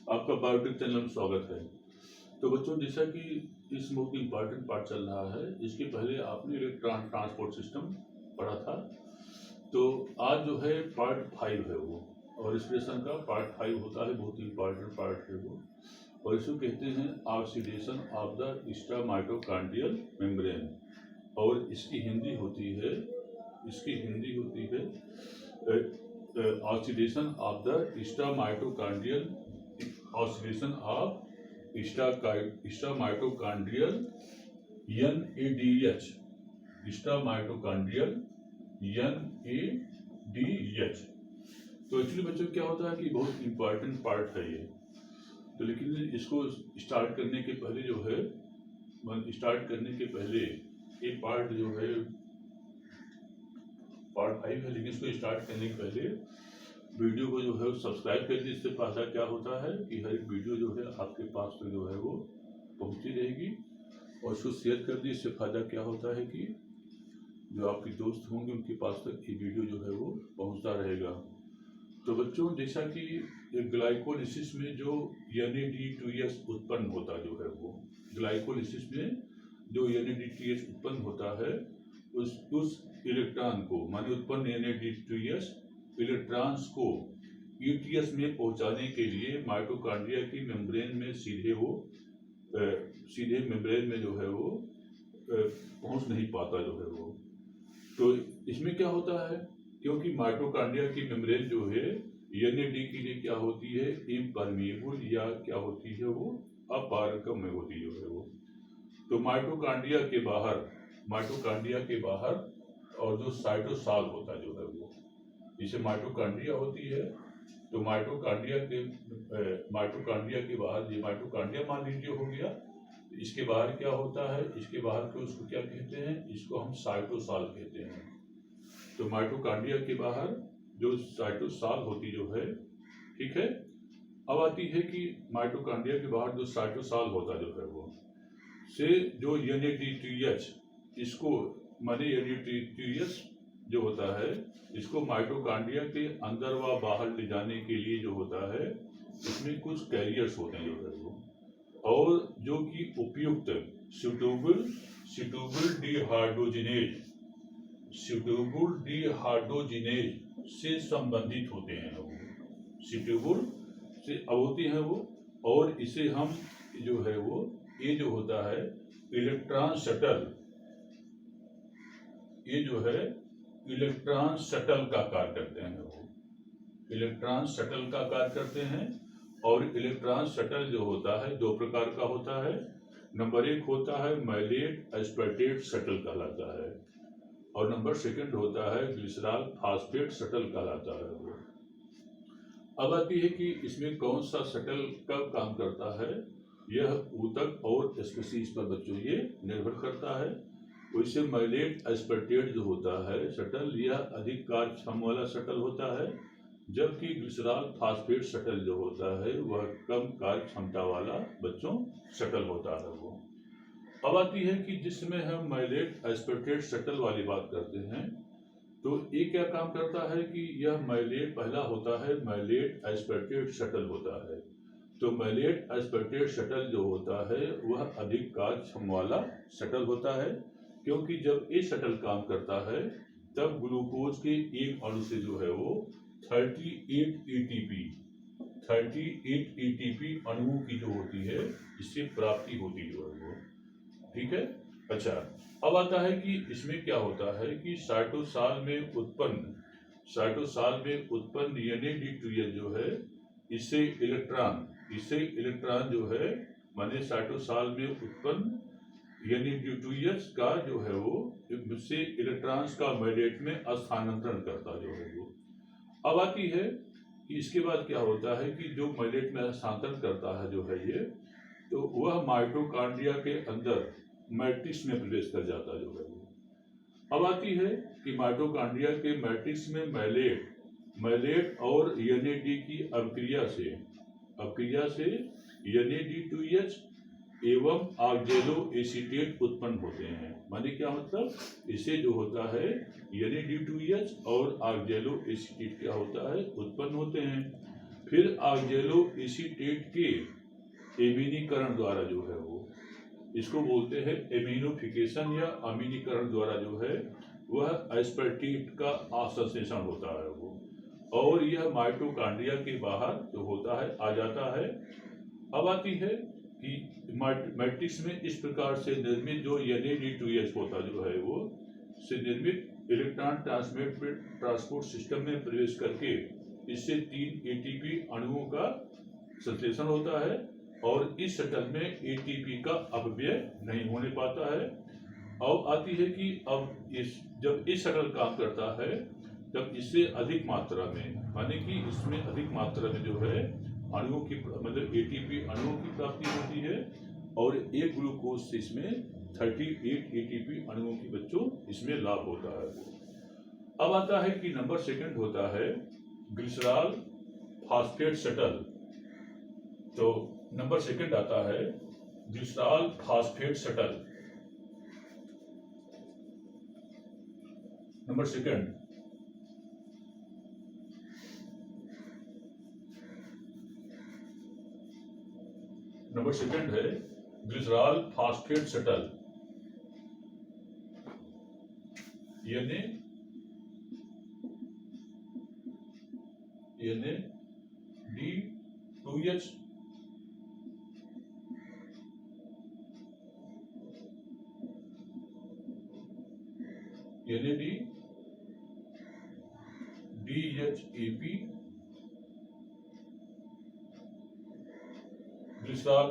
आपका biotech channel में स्वागत है। तो बच्चों, जैसा कि इस बहुत इम्पॉर्टेंट पार्ट चल रहा है, इसके पहले आपने इलेक्ट्रॉन ट्रांसपोर्ट सिस्टम पढ़ा था। तो आज जो है पार्ट 5 है वो, और रिस्पिरेशन का पार्ट 5 होता है, बहुत इम्पॉर्टेंट पार्ट है वो। और इसको कहते हैं oxidation of the extra mitochondrial membrane, और इसकी हिंदी होती है oxidation of the extra mitochondrial oxidation of extra mitochondrial NADH, extra mitochondrial NADH। तो एक्चुअली बच्चों क्या होता है कि बहुत इंपॉर्टेंट पार्ट है ये। तो लेकिन इसको स्टार्ट करने के पहले जो है, एक पार्ट जो है पार्ट 5 है, लेकिन इसको स्टार्ट करने के पहले वीडियो को जो है सब्सक्राइब कर दीजिए। इससे फायदा क्या होता है कि हर एक वीडियो जो है आपके पास तो जो है वो पहुंचती रहेगी, और इसको शेयर कर दीजिए। इससे फायदा क्या होता है कि जो आपके दोस्त होंगे उनके पास तक ये वीडियो जो है वो पहुंचता रहेगा। तो बच्चों, जैसा कि ग्लाइकोलिसिस में जो NAD2S उत्पन्न होता जो है वो, ग्लाइकोलिसिस में जो NAD2S उत्पन्न होता है, उस इलेक्ट्रॉन को, माने उत्पन्न NAD2S इलेक्ट्रॉन्स को ETS में पहुंचाने के लिए माइटोकॉन्ड्रिया की मेम्ब्रेन में सीधे मेम्ब्रेन में जो है वो पहुंच नहीं पाता जो है वो। तो इसमें क्या होता है, क्योंकि माइटोकॉन्ड्रिया की मेम्ब्रेन जो है NAD के लिए क्या होती है, इम्परमिएबल, या क्या होती है वो, अपारगम्य होती जो है वो। तो माइटोकॉन्ड्रिया के बाहर और जो साइटोसॉल होता जो है वो, जिसे माइटोकॉन्ड्रिया होती है, तो माइटोकॉन्ड्रिया के बाहर, ये माइटोकॉन्ड्रिया मान लीजिए हो गया। इसके बाहर क्या होता है, इसके बाहर को उसको क्या कहते हैं, इसको हम साइटोसॉल कहते हैं। तो माइटोकॉन्ड्रिया के बाहर जो साइटोसॉल होती जो है, ठीक है। अब आती है कि माइटोकॉन्ड्रिया के बाहर जो साइटोसॉल होता जो है वो से जो NAD2H, इसको माने NAD2S जो होता है, इसको माइटोकॉन्ड्रिया के अंदर व बाहर ले जाने के लिए जो होता है, इसमें कुछ कैरियर्स होते हैं जो है वो, और जो कि उपयुक्त सुटेबल डिहाइड्रोजिनेज से संबंधित होते हैं वो, सुटेबल से होती है वो। और इसे हम जो है वो, ये जो होता है इलेक्ट्रॉन शटल, ये जो है इलेक्ट्रॉन शटल का कार्य करते हैं वो, इलेक्ट्रॉन शटल का कार्य करते हैं। और इलेक्ट्रॉन शटल जो होता है दो प्रकार का होता है। नंबर 1 होता है मैलेट एस्पर्टेट शटल कहलाता है, और नंबर 2 होता है ग्लिसरॉल फास्फेट शटल कहलाता है वो। अब आती है कि इसमें कौन सा शटल कब काम करता है, यह ऊतक और स्पीशीज पर बच्चों ये निर्भर करता है। वैसे मैलेट एस्पर्टेट जो होता है शटल, यह अधिक कार्यक्षम वाला शटल होता है, जबकि ग्लिसरॉल फास्फेट शटल जो होता है वह कम कार्य क्षमता वाला बच्चों शटल होता है वो। अब आती है कि जिसमें हम मैलेट एस्पर्टेट शटल वाली बात करते हैं, तो ये क्या काम करता है कि यह मैलेट पहला होता है, मैलेट एस्पर्टेट शटल होता है। तो मैलेट एस्पर्टेट शटल जो होता है वह अधिक कार्यक्षम वाला शटल होता है, क्योंकि जब ये शटल काम करता है तब ग्लूकोज के एक अणु से जो है वो 38 ATP अणुओं की जो होती है, इससे प्राप्ति होती जो है वो, ठीक है। अच्छा, अब आता है कि इसमें क्या होता है कि साइटोसॉल में उत्पन्न NAD2S जो है, इससे इलेक्ट्रॉन जो है, माने साइटोसॉल में उत्पन्न NAD2S का जो है वो इससे इलेक्ट्रॉन्स का मैलेट में स्थानांतरण करता जो है वो। अब आती है कि इसके बाद क्या होता है कि जो मैलेट में स्थानांतरण करता है जो है ये, तो वह माइटोकॉन्ड्रिया के अंदर मैट्रिक्स में प्रवेश कर जाता जो है वो। अब आती है कि माइटोकॉन्ड्रिया के मैट्रिक्स में मैलेट और NAD की अभिक्रिया से NAD2H एवं ऑक्जेलो एसीटेट उत्पन्न होते हैं। माने क्या मतलब, इसे जो होता है NAD2S और ऑक्जेलो एसीटेट क्या होता है, उत्पन्न होते हैं। फिर ऑक्जेलो एसीटेट के एमिनीकरण द्वारा जो है वो, इसको बोलते हैं एमिनोफिकेशन या अमीनीकरण द्वारा जो है वह एस्पर्टेट का असंश्लेषण होता है वो, और यह माइटोकॉन्ड्रिया के बाहर जो होता है आ जाता है। अब आती है कि मैट्रिक्स में इस प्रकार से निर्मित जो NAD2H होता जो है वो से निर्मित इलेक्ट्रॉन ट्रांसपोर्ट सिस्टम में प्रवेश करके इससे 3 ATP अणुओं का संश्लेषण होता है, और इस शटल में ATP का अपव्यय नहीं होने पाता है। अब आती है कि अब जब इस शटल काम करता है तब इससे अधिक मात्रा में, माने कि इसमें अधिक मात्रा में जो है अणुओं की मतलब ATP अणुओं की प्राप्ति होती है, और एक ग्लूकोज से इसमें 38 ATP अणुओं की बच्चों इसमें लाभ होता है। अब आता है कि नंबर सेकंड होता है ग्लिसरॉल फास्फेट शटल। तो नंबर सेकंड आता है glycerol phosphate shuttle. Number second है ग्लिसरॉल फास्फेट शटल, यानी D2H DHAP glycerol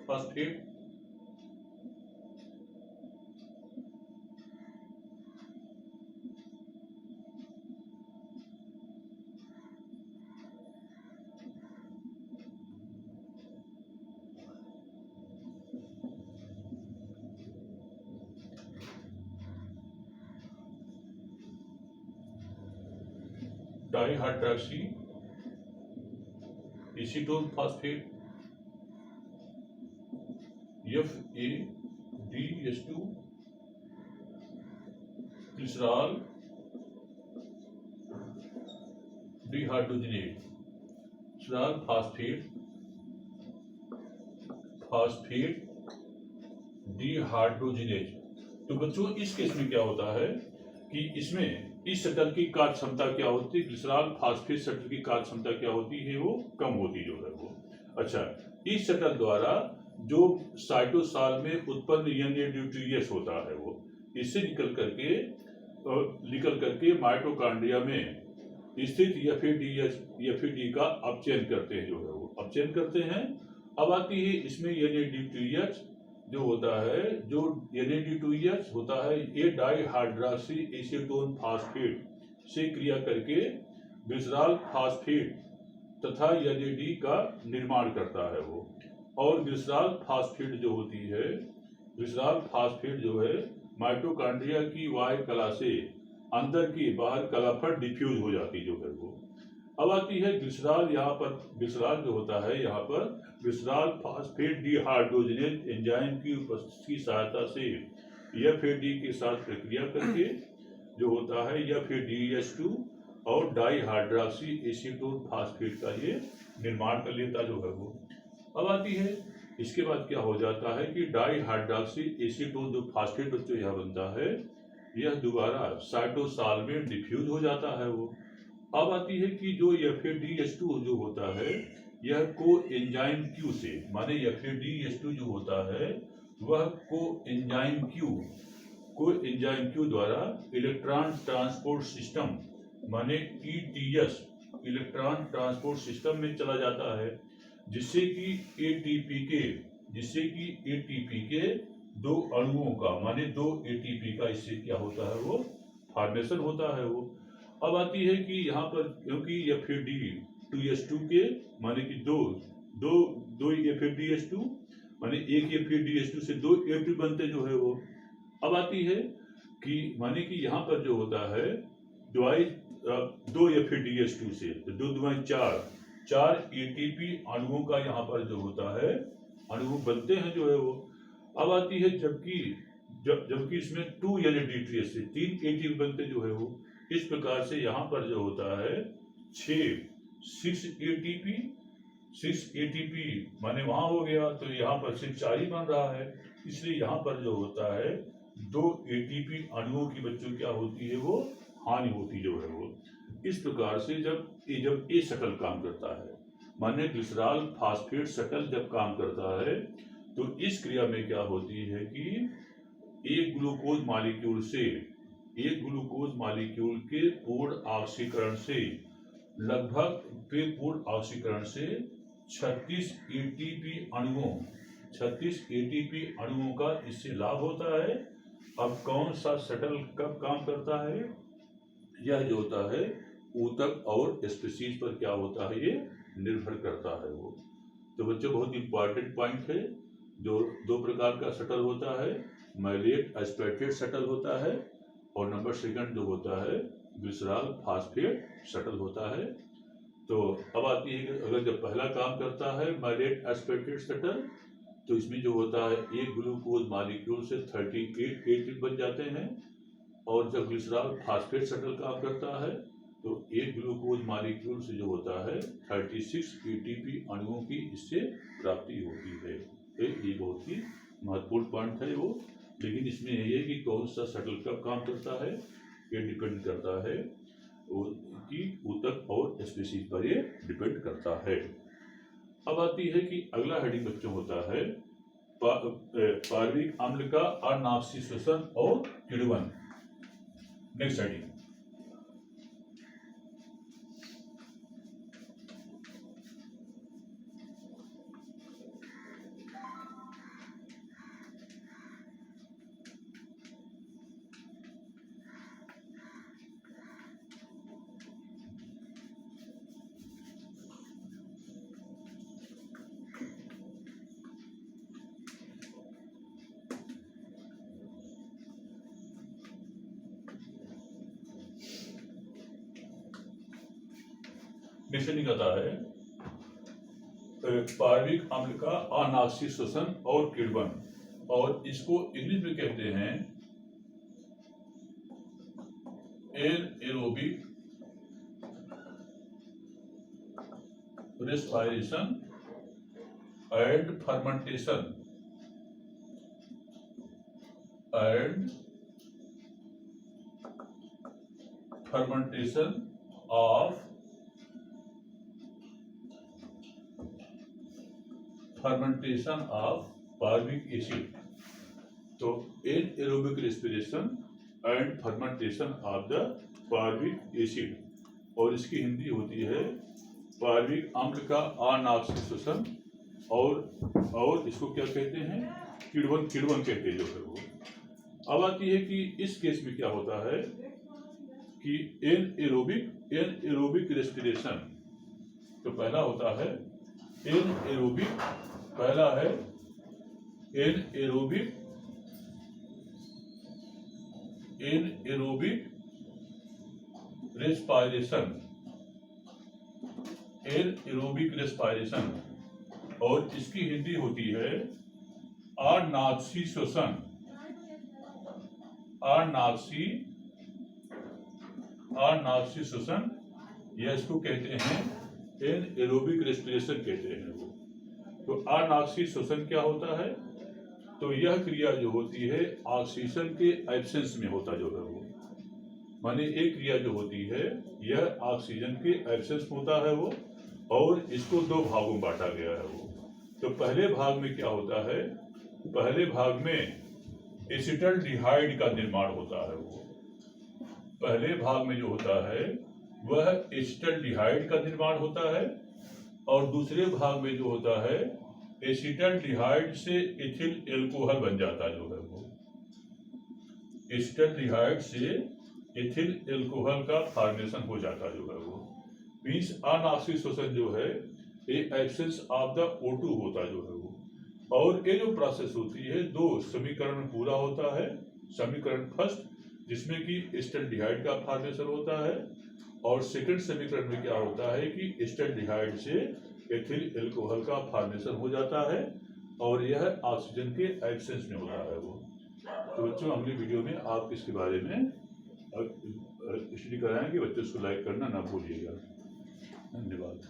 phosphate dihydroxy acetone phosphate FADH2 glycerol dehydrogenate, glycerol phosphate dehydrogenase. तो बच्चों इस केस में क्या होता है कि इसमें इस शटल की कार्य क्षमता क्या होती है, ग्लिसरॉल फास्फेट शटल की कार्य क्षमता क्या होती है, वो कम होती जो है वो। अच्छा, इस शटल द्वारा जो साइटोसाल में उत्पन्न NAD2S होता है वो इससे निकल करके माइटोकॉन्ड्रिया में स्थित FAD का अपचयन करते हैं जो है वो अपचयन करते हैं। अब आती है इसमें NAD2H जो होता है, जो NAD2H होता है ये डाइहाइड्रॉक्सी एसीटोन फास्फेट से क्रिया करके ग्लिसरॉल फास्फेट तथा NAD का निर्माण करता है वो। और ग्लिसरॉल फास्फेट जो होती है, ग्लिसरॉल फास्फेट जो है माइटोकॉन्ड्रिया की वायु कला से अंदर की बाहर कला पर डिफ्यूज हो जाती जो है वो। अब आती है ग्लिसरॉल, यहाँ पर ग्लिसरॉल जो होता है यहाँ पर ग्लिसरॉल फास्फेट डिहाइड्रोजनेज एंजाइम की उपस्थिति की सहायता से FAD के साथ प्रक्रिया करके जो होता है FADH2 और डाइहाइड्रॉक्सी एसीटोन फास्फेट का ये निर्माण कर लेता जो है वो। अब आती है इसके बाद क्या हो जाता है कि डाइहाइड्रॉक्सी एसीटोन जो फास्फेट बच्चों यह बनता है यह दोबारा साइटोसाल में डिफ्यूज हो जाता है वो। अब आती है कि जो FADH2 जो होता है यह को एंजाइम क्यू से, माने FADH2 जो होता है वह को एंजाइम क्यू द्वारा इलेक्ट्रॉन ट्रांसपोर्ट सिस्टम माने ETS इलेक्ट्रॉन ट्रांसपोर्ट सिस्टम में चला जाता है, जिससे कि ATP के दो अणुओं का माने 2 ATP का इससे क्या होता है वो फॉर्मेशन होता है वो। अब आती है कि यहाँ पर क्योंकि FAD2H2 के माने कि दो FADH2 माने एक FADH2 से 2 ATP बनते जो है वो। अब आती है कि माने कि यहाँ पर जो होता है दो FADH2 से 2 2 4 ATP अणुओं का यहाँ पर जो होता है अणु बनते हैं जो है वो। अब आती है जबकि इसमें 2 NADH से 3 ATP बनते जो है वो। इस प्रकार से यहाँ पर जो होता है 6 ATP माने वहां हो गया, तो यहाँ पर सिर्फ 4 ही बन रहा है। इसलिए यहाँ पर जो होता है 2 ATP अणुओं की बच्चों क्या होती है वो हानि होती जो है वो। इस प्रकार से जब ए शटल काम करता है, माने ग्लिसरॉल फास्फेट शटल जब काम करता है, तो इस क्रिया में क्या होती है कि एक ग्लूकोज मॉलिक्यूल के पूर्ण ऑक्सीकरण से पूर्ण ऑक्सीकरण से 36 ATP अणुओं का इससे लाभ होता है। अब कौन सा शटल कब काम करता है, यह जो होता है ऊतक और स्पीशीज पर क्या होता है ये निर्भर करता है वो। तो बच्चों बहुत इंपॉर्टेंट पॉइंट है। जो 2 प्रकार का शटल होता है, मैलेट एस्पेक्टेड शटल होता है, और नंबर 2 जो होता है ग्लिसरॉल फास्फेट शटल होता है। तो अब आती है कि अगर जब पहला काम करता है मैलेट एस्पेक्टेड शटल, तो इसमें जो होता है एक ग्लूकोज मॉलिक्यूल से 38 ATP बन जाते हैं। और जब ग्लिसरॉल फास्फेट शटल काम करता है, तो एक ग्लूकोज मॉलिक्यूल से जो होता है 36 ATP अणुओं की इससे प्राप्ति होती है। ये बहुत ही महत्वपूर्ण पॉइंट है वो। लेकिन इसमें यही है कि कौन सा शटल कब काम करता है, ये डिपेंड करता है कि ऊतक और स्पीशीज पर ये डिपेंड करता है। अब आती है कि अगला हेडिंग बच्चों होता है पार्विक अम्ल का अनावश्यक श्वसन और किण्वन। Next heading. आता है पार्विक अम्ल का अनावश्यक श्वसन और किण्वन, और इसको इंग्लिश में कहते हैं anaerobic respiration and fermentation of pyruvic acid. तो anaerobic respiration and fermentation of the pyruvic acid, और इसकी हिंदी होती है पार्विक अम्ल का अनावश्यक श्वसन, और इसको क्या कहते हैं किण्वन कहते हैं जो है वो। अब आती है कि इस केस में क्या होता है कि एनाएरोबिक रेस्पिरेशन, तो पहला होता है एनाएरोबिक, पहला है एनाएरोबिक रेस्पिरेशन, और इसकी हिंदी होती है अनावश्यक श्वसन। अनावश्यक श्वसन, या इसको कहते हैं एनाएरोबिक रेस्पिरेशन कहते हैं वो। तो अनावश्यक श्वसन क्या होता है, तो यह क्रिया जो होती है ऑक्सीजन के एब्सेंस में होता जो है वो, माने एक क्रिया जो होती है यह ऑक्सीजन के एब्सेंस में होता है वो, और इसको 2 भागों में बांटा गया है वो। तो पहले भाग में क्या होता है, पहले भाग में एसिटाल्डिहाइड का निर्माण होता है वो। पहले भाग में जो होता है वह एसिटाल्डिहाइड का निर्माण होता है, और दूसरे भाग में जो होता है एसिटाल्डिहाइड से एथिल एल्कोहल बन जाता जो है वो। एसिटाल्डिहाइड से एथिल एल्कोहल का फॉर्मेशन हो जाता जो है वो। मीन्स अनावश्यक श्वसन जो है एब्सेंस ऑफ द O2 होता जो है वो। और ये जो प्रोसेस होती है 2 समीकरण में पूरा होता है। समीकरण फर्स्ट जिसमें कि एसिटाल्डिहाइड का फॉर्मेशन होता है, और सेकंड समीकरण में क्या होता है कि एसिटाल्डिहाइड से एथिल एल्कोहल का फॉर्मेशन हो जाता है, और यह ऑक्सीजन के एब्सेंस में होता है वो। तो बच्चों अगली वीडियो में आप इसके बारे में स्टडी कराएंगे। बच्चों इसको लाइक करना ना भूलिएगा। धन्यवाद।